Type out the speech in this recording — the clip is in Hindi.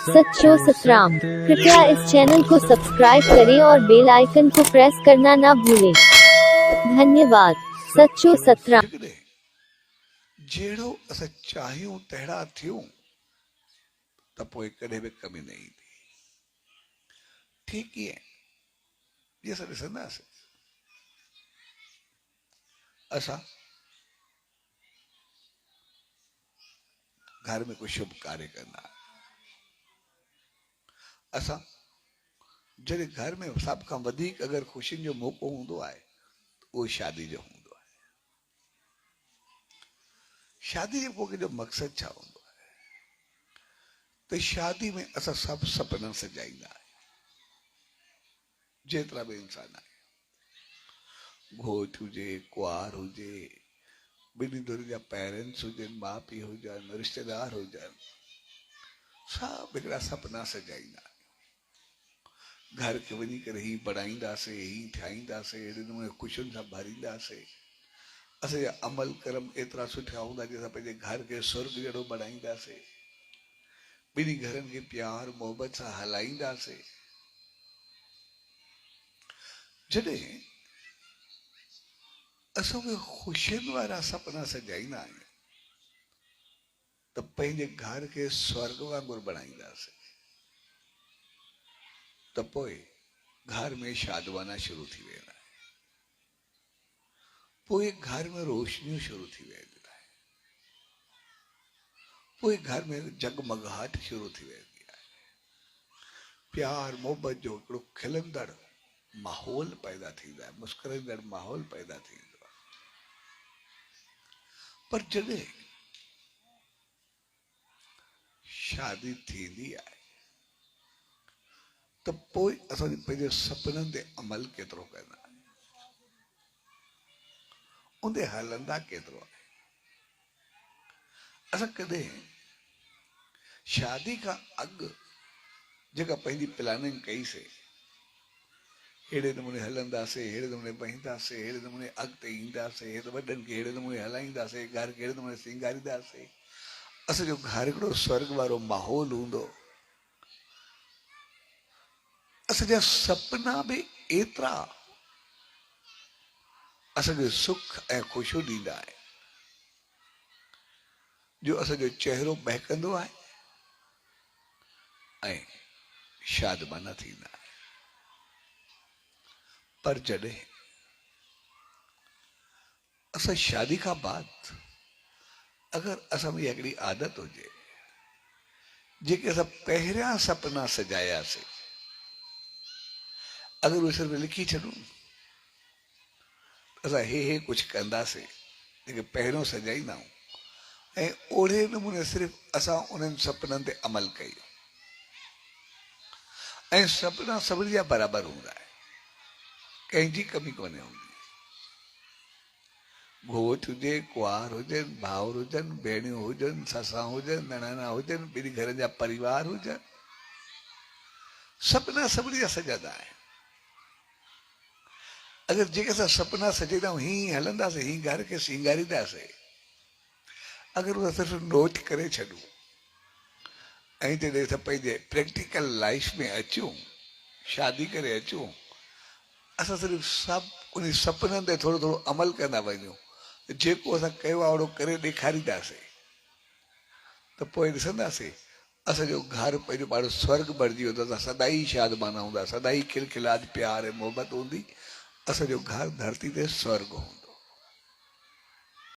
सच्चो सतराम। कृपया इस चैनल को सब्सक्राइब करें और बेल आइकन को प्रेस करना ना भूलें। धन्यवाद। सच्चो सतराम। जेड़ो अस चाहियूं तहड़ा थियूं त पोइ कॾहिं बि कमी न ईंदी। ठीक ही है, ये असां ॾिसंदासीं। असां घर में कोई शुभ कार्य कंदा, असां जॾहिं घर में सब खां वधीक अगर खुशियुनि जो मौक़ो हूंदो आहे उहो शादी जो हूंदो आहे। शादी जे मौक़े जो मक़सद छा हूंदो आहे त शादी में असां सब सपना सजाईंदा आहियूं। जेतिरा बि इंसान आहिनि, घोट हुजे, कुंवार हुजे, ॿिन्ही धुरियुनि जा पेरेंट्स हुजनि, माउ पीउ हुजनि, रिश्तेदार हुजनि, सब हिकिड़ा सपना सजाईंदा आहियूं। घर के वञी करे ही बढ़ाईंदासीं, ही ठाहींदासीं, अहिड़े नमूने खुशियुनि सां भरींदासीं। असांजा अमल कर्म एतिरा सुठा हूंदा कि असां पंहिंजे घर के स्वर्ग जहिड़ो बढ़ाईंदासीं, ॿिन्ही घरनि खे प्यार मोहबत सां हलाईंदासीं। जॾहिं असां उहे खुशियुनि वारा सपना सजाईंदा आहियूं त पंहिंजे घर के स्वर्ग वांगुरु बढ़ाईंदासीं, त पोइ घर में शादवाना शुरू थी वेंदा, पोइ घर में रोशनियूं शुरू थी वेंदियूं, पोइ घर में जगमगाहट शुरू थी वेंदी आहे। प्यार मोहबत जो हिकिड़ो खिलंदड़ माहौल पैदा थींदो आहे, मुस्कुराईंदड़ माहौल पैदा थींदो आहे। पर जॾहिं शादी थींदी आहे त पोइ असां पंहिंजे सपननि ते अमल केतिरो कंदा आहियूं, उनते हलंदा केतिरो आहे। असां कॾहिं शादी खां अॻु जेका पंहिंजी प्लानिंग कईसीं, अहिड़े नमूने हलंदासीं, अहिड़े नमूने बहींदासीं, अहिड़े नमूने अॻिते ईंदासीं, वॾनि खे अहिड़े नमूने हलाईंदासीं, घर खे अहिड़े नमूने सींगारींदासीं, असांजो घर हिकिड़ो स्वर्ग वारो माहौल हूंदो, असांजा सपना बि एतिरा असांखे सुख ऐं ख़ुशियूं ॾींदा आहिनि जो असांजो चेहरो महकंदो आहे ऐं शादमाना थींदा आहिनि। पर जॾहिं असां शादी खां बाद अगर असां में हिकिड़ी आदत हुजे जेके असां पहिरियां सपना सजायासीं, अगर उहे सिर्फ़ लिखी छॾूं, असां हे कुछ कंदासीं जेके पहिरियों सजाईंदा आहियूं, ऐं ओड़े नमूने सिर्फ़ असां उन्हनि सपननि ते अमल कयूं, ऐं सपना सभिनी जा बराबरि हूंदा आहिनि, कंहिंजी कमी कोन्हे हूंदी। घोट हुजे, कुंवार हुजनि, भाउर हुजनि, भेणियूं हुजनि, ससां हुजनि, निणाना हुजनि, ॿिन्ही घरनि जा परिवार हुजनि, सपना सभिनी जा सजंदा आहिनि। अगर जेके असां सपना सजंदा आहियूं, हीअं हलंदासीं, हीअं घर खे सींगारींदासीं, अगर उहा सिर्फ़ नोट करे छॾूं ऐं जॾहिं असां पंहिंजे प्रैक्टिकल लाइफ में अचूं, शादी करे अचूं, असां सिर्फ़ सभु उन सपननि ते थोरो थोरो अमल कंदा वञूं, जेको असां कयो आहे ओड़ो करे ॾेखारींदासीं, त पोइ ॾिसंदासीं असांजो घर पंहिंजो पाण स्वर्ग बणिजी वेंदो, असां सदाई शादमाना हूंदा, सदाई खिलखिलाहट प्यार ऐं मोहबत हूंदी, असांजो घर धरती ते स्वर्ग हूंदो।